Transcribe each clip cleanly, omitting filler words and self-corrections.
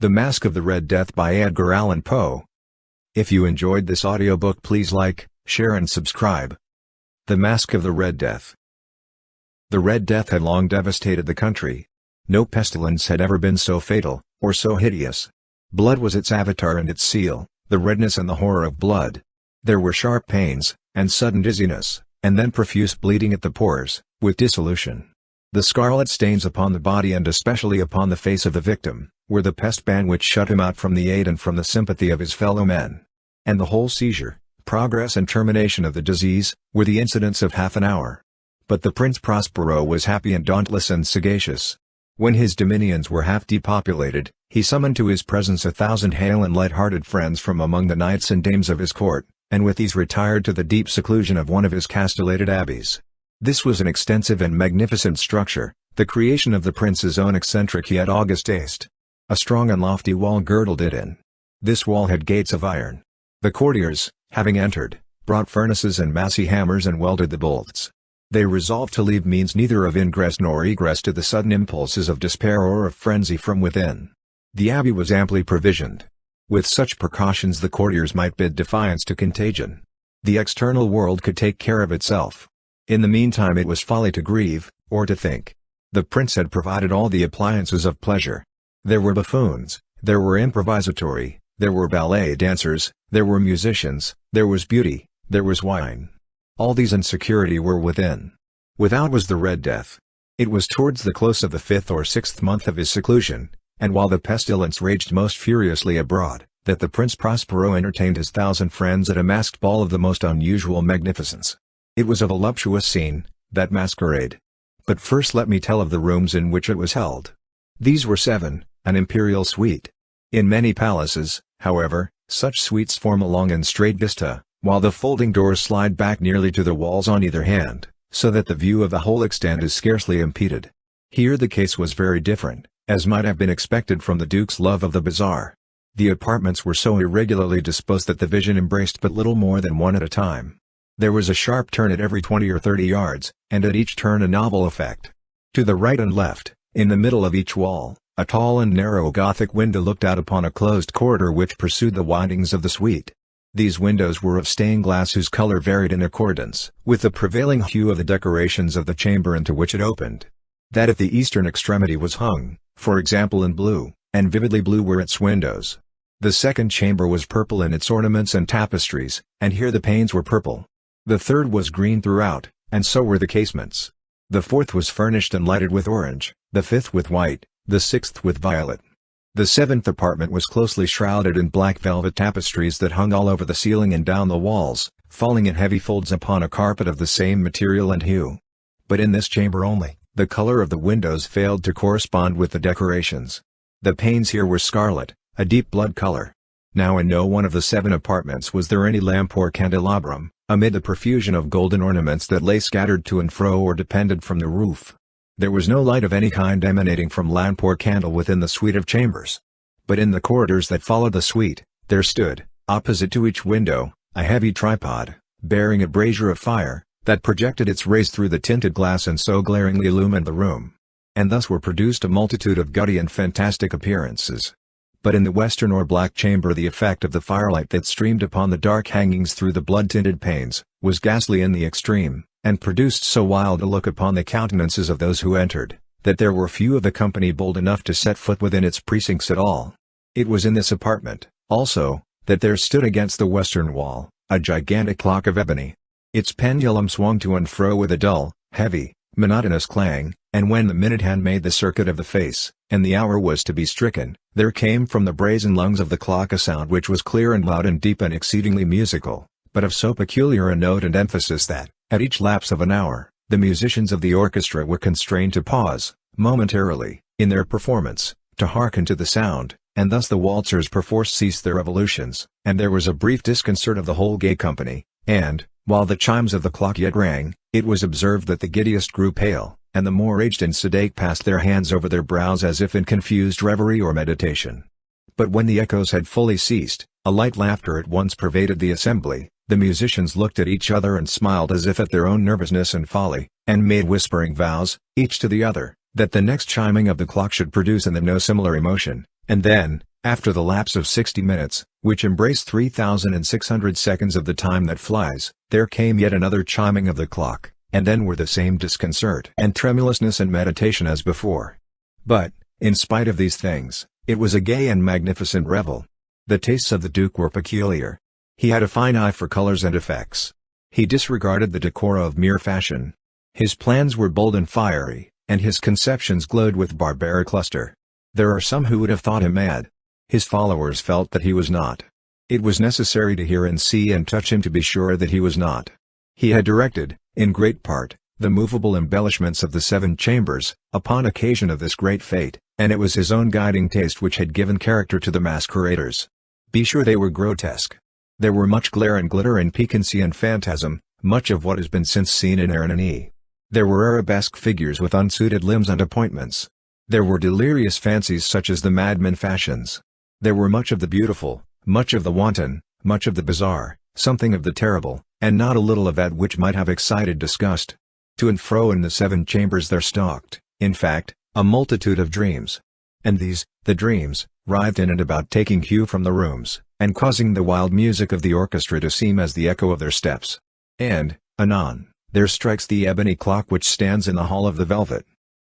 The Masque of the Red Death by Edgar Allan Poe. If you enjoyed this audiobook, please like, share and subscribe. The Masque of the Red Death. The Red Death had long devastated the country. No pestilence had ever been so fatal, or so hideous. Blood was its avatar and its seal, the redness and the horror of blood. There were sharp pains, and sudden dizziness, and then profuse bleeding at the pores, with dissolution. The scarlet stains upon the body and especially upon the face of the victim, were the pest ban which shut him out from the aid and from the sympathy of his fellow men. And the whole seizure, progress and termination of the disease, were the incidents of half an hour. But the Prince Prospero was happy and dauntless and sagacious. When his dominions were half depopulated, he summoned to his presence 1,000 hale and light-hearted friends from among the knights and dames of his court, and with these retired to the deep seclusion of one of his castellated abbeys. This was an extensive and magnificent structure, the creation of the prince's own eccentric yet august taste. A strong and lofty wall girdled it in. This wall had gates of iron. The courtiers, having entered, brought furnaces and massy hammers and welded the bolts. They resolved to leave means neither of ingress nor egress to the sudden impulses of despair or of frenzy from within. The abbey was amply provisioned. With such precautions the courtiers might bid defiance to contagion. The external world could take care of itself. In the meantime it was folly to grieve, or to think. The prince had provided all the appliances of pleasure. There were buffoons, there were improvisatori, there were ballet dancers, there were musicians, there was beauty, there was wine. All these and security were within. Without was the Red Death. It was towards the close of the 5th or 6th month of his seclusion, and while the pestilence raged most furiously abroad, that the Prince Prospero entertained his 1,000 friends at a masked ball of the most unusual magnificence. It was a voluptuous scene, that masquerade. But first let me tell of the rooms in which it was held. These were 7, an imperial suite. In many palaces, however, such suites form a long and straight vista, while the folding doors slide back nearly to the walls on either hand, so that the view of the whole extent is scarcely impeded. Here the case was very different, as might have been expected from the Duke's love of the bizarre. The apartments were so irregularly disposed that the vision embraced but little more than one at a time. There was a sharp turn at every 20 or 30 yards, and at each turn a novel effect. To the right and left, in the middle of each wall, a tall and narrow Gothic window looked out upon a closed corridor which pursued the windings of the suite. These windows were of stained glass whose color varied in accordance with the prevailing hue of the decorations of the chamber into which it opened. That at the eastern extremity was hung, for example, in blue, and vividly blue were its windows. The second chamber was purple in its ornaments and tapestries, and here the panes were purple. The third was green throughout, and so were the casements. The fourth was furnished and lighted with orange, the fifth with white, the sixth with violet. The seventh apartment was closely shrouded in black velvet tapestries that hung all over the ceiling and down the walls, falling in heavy folds upon a carpet of the same material and hue. But in this chamber only, the color of the windows failed to correspond with the decorations. The panes here were scarlet, a deep blood color. Now in no one of the 7 apartments was there any lamp or candelabrum, amid the profusion of golden ornaments that lay scattered to and fro or depended from the roof. There was no light of any kind emanating from lamp or candle within the suite of chambers. But in the corridors that followed the suite, there stood, opposite to each window, a heavy tripod, bearing a brazier of fire, that projected its rays through the tinted glass and so glaringly illumined the room. And thus were produced a multitude of gaudy and fantastic appearances. But in the western or black chamber the effect of the firelight that streamed upon the dark hangings through the blood-tinted panes, was ghastly in the extreme, and produced so wild a look upon the countenances of those who entered, that there were few of the company bold enough to set foot within its precincts at all. It was in this apartment, also, that there stood against the western wall, a gigantic clock of ebony. Its pendulum swung to and fro with a dull, heavy, monotonous clang, and when the minute hand made the circuit of the face, and the hour was to be stricken, there came from the brazen lungs of the clock a sound which was clear and loud and deep and exceedingly musical, but of so peculiar a note and emphasis that, at each lapse of an hour, the musicians of the orchestra were constrained to pause, momentarily, in their performance, to hearken to the sound, and thus the waltzers perforce ceased their revolutions, and there was a brief disconcert of the whole gay company, and, while the chimes of the clock yet rang, it was observed that the giddiest grew pale, and the more aged and sedate passed their hands over their brows as if in confused reverie or meditation. But when the echoes had fully ceased, a light laughter at once pervaded the assembly. The musicians looked at each other and smiled as if at their own nervousness and folly, and made whispering vows, each to the other, that the next chiming of the clock should produce in them no similar emotion, and then, After the lapse of 60 minutes, which embraced 3,600 seconds of the time that flies, there came yet another chiming of the clock, and then were the same disconcert and tremulousness and meditation as before. But, in spite of these things, it was a gay and magnificent revel. The tastes of the Duke were peculiar. He had a fine eye for colors and effects. He disregarded the decora of mere fashion. His plans were bold and fiery, and his conceptions glowed with barbaric luster. There are some who would have thought him mad. His followers felt that he was not. It was necessary to hear and see and touch him to be sure that he was not. He had directed, in great part, the movable embellishments of the 7 chambers, upon occasion of this great fete, and it was his own guiding taste which had given character to the masqueraders. Be sure they were grotesque. There were much glare and glitter and piquancy and phantasm, much of what has been since seen in Hernani. There were arabesque figures with unsuited limbs and appointments. There were delirious fancies such as the madman fashions. There were much of the beautiful, much of the wanton, much of the bizarre, something of the terrible, and not a little of that which might have excited disgust. To and fro in the 7 chambers there stalked, in fact, a multitude of dreams. And these, the dreams, writhed in and about taking hue from the rooms, and causing the wild music of the orchestra to seem as the echo of their steps. And, anon, there strikes the ebony clock which stands in the hall of the velvet.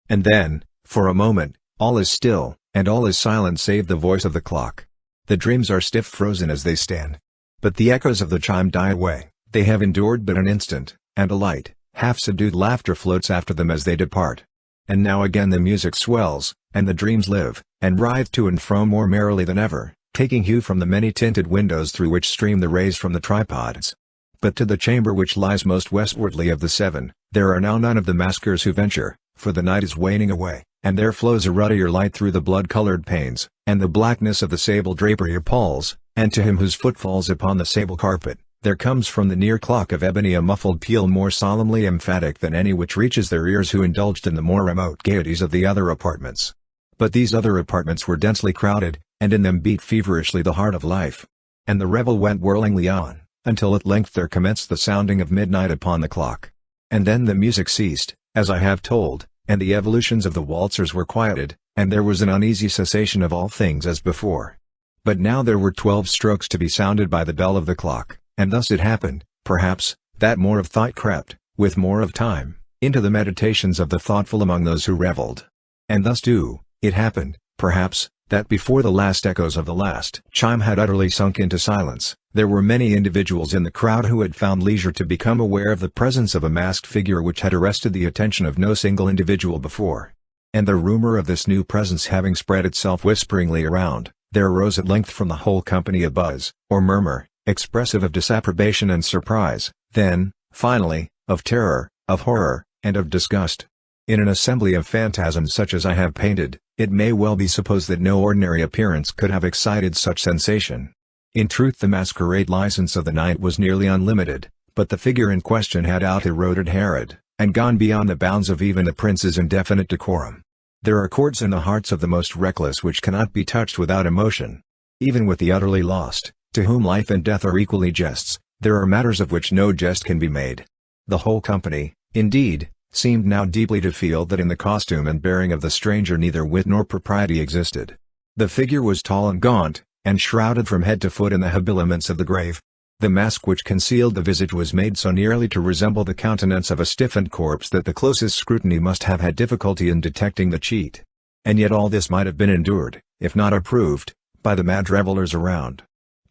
And then, for a moment, all is still, and all is silent save the voice of the clock. The dreams are stiff frozen as they stand. But the echoes of the chime die away, they have endured but an instant, and a light, half-subdued laughter floats after them as they depart. And now again the music swells, and the dreams live, and writhe to and fro more merrily than ever, taking hue from the many-tinted windows through which stream the rays from the tripods. But to the chamber which lies most westwardly of the 7, there are now none of the maskers who venture, for the night is waning away, and there flows a ruddier light through the blood-colored panes, and the blackness of the sable drapery appalls, and to him whose foot falls upon the sable carpet, there comes from the near clock of ebony a muffled peal more solemnly emphatic than any which reaches their ears who indulged in the more remote gaieties of the other apartments. But these other apartments were densely crowded, and in them beat feverishly the heart of life. And the revel went whirlingly on, until at length there commenced the sounding of midnight upon the clock. And then the music ceased, as I have told, and the evolutions of the waltzers were quieted, and there was an uneasy cessation of all things as before. But now there were 12 strokes to be sounded by the bell of the clock, and thus it happened, perhaps, that more of thought crept, with more of time, into the meditations of the thoughtful among those who revelled. And thus too, it happened, perhaps, that before the last echoes of the last chime had utterly sunk into silence, there were many individuals in the crowd who had found leisure to become aware of the presence of a masked figure which had arrested the attention of no single individual before. And the rumor of this new presence having spread itself whisperingly around, there arose at length from the whole company a buzz, or murmur, expressive of disapprobation and surprise, then, finally, of terror, of horror, and of disgust. In an assembly of phantasms such as I have painted, it may well be supposed that no ordinary appearance could have excited such sensation. In truth the masquerade license of the night was nearly unlimited, but the figure in question had out-eroded Herod, and gone beyond the bounds of even the prince's indefinite decorum. There are chords in the hearts of the most reckless which cannot be touched without emotion. Even with the utterly lost, to whom life and death are equally jests, there are matters of which no jest can be made. The whole company, indeed, seemed now deeply to feel that in the costume and bearing of the stranger neither wit nor propriety existed. The figure was tall and gaunt, and shrouded from head to foot in the habiliments of the grave. The mask which concealed the visage was made so nearly to resemble the countenance of a stiffened corpse that the closest scrutiny must have had difficulty in detecting the cheat. And yet all this might have been endured, if not approved, by the mad revellers around.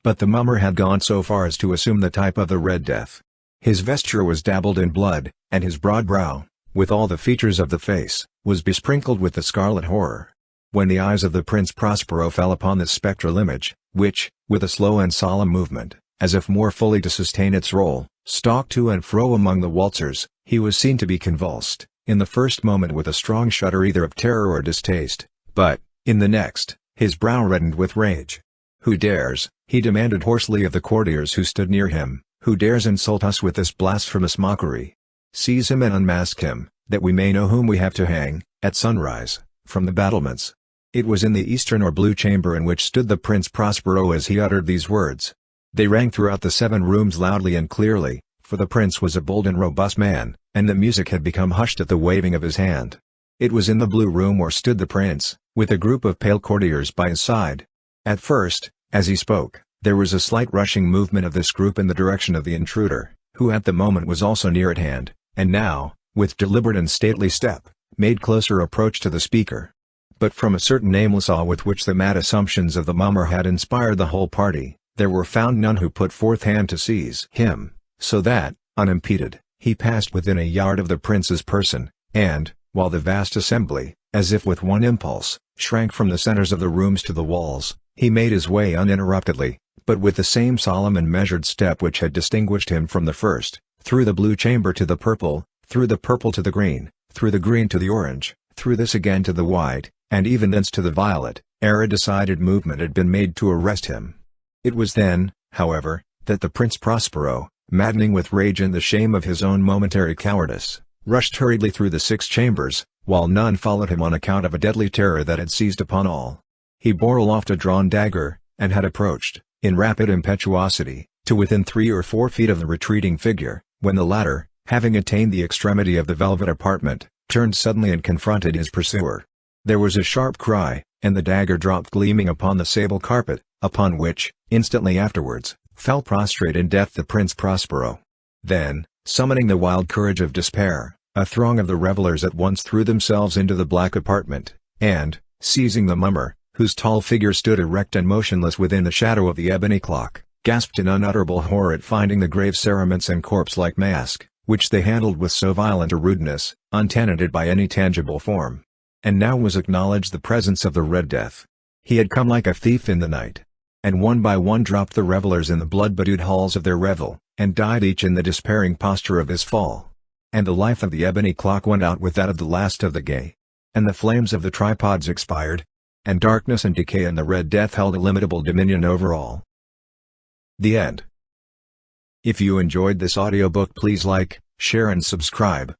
But the mummer had gone so far as to assume the type of the Red Death. His vesture was dabbled in blood, and his broad brow, with all the features of the face, was besprinkled with the scarlet horror. When the eyes of the Prince Prospero fell upon this spectral image, which, with a slow and solemn movement, as if more fully to sustain its role, stalked to and fro among the waltzers, he was seen to be convulsed, in the first moment with a strong shudder either of terror or distaste, but, in the next, his brow reddened with rage. "Who dares," he demanded hoarsely of the courtiers who stood near him, "who dares insult us with this blasphemous mockery? Seize him and unmask him, that we may know whom we have to hang, at sunrise, from the battlements." It was in the eastern or blue chamber in which stood the Prince Prospero as he uttered these words. They rang throughout the 7 rooms loudly and clearly, for the prince was a bold and robust man, and the music had become hushed at the waving of his hand. It was in the blue room where stood the prince, with a group of pale courtiers by his side. At first, as he spoke, there was a slight rushing movement of this group in the direction of the intruder, who at the moment was also near at hand, and now, with deliberate and stately step, made closer approach to the speaker. But from a certain nameless awe with which the mad assumptions of the mummer had inspired the whole party, there were found none who put forth hand to seize him, so that, unimpeded, he passed within a yard of the prince's person, and, while the vast assembly, as if with one impulse, shrank from the centers of the rooms to the walls, he made his way uninterruptedly, but with the same solemn and measured step which had distinguished him from the first, through the blue chamber to the purple, through the purple to the green, through the green to the orange, through this again to the white, and even thence to the violet, ere a decided movement had been made to arrest him. It was then, however, that the Prince Prospero, maddening with rage and the shame of his own momentary cowardice, rushed hurriedly through the 6 chambers, while none followed him on account of a deadly terror that had seized upon all. He bore aloft a drawn dagger, and had approached, in rapid impetuosity, to within 3 or 4 feet of the retreating figure, when the latter, having attained the extremity of the velvet apartment, turned suddenly and confronted his pursuer. There was a sharp cry, and the dagger dropped gleaming upon the sable carpet, upon which, instantly afterwards, fell prostrate in death the Prince Prospero. Then, summoning the wild courage of despair, a throng of the revelers at once threw themselves into the black apartment, and, seizing the mummer, whose tall figure stood erect and motionless within the shadow of the ebony clock, gasped in unutterable horror at finding the grave cerements and corpse-like mask, which they handled with so violent a rudeness, untenanted by any tangible form. And now was acknowledged the presence of the Red Death. He had come like a thief in the night. And one by one dropped the revelers in the blood-bedewed halls of their revel, and died each in the despairing posture of his fall. And the life of the ebony clock went out with that of the last of the gay. And the flames of the tripods expired. And darkness and decay and the Red Death held illimitable dominion over all. The end. If you enjoyed this audiobook, please like, share and subscribe.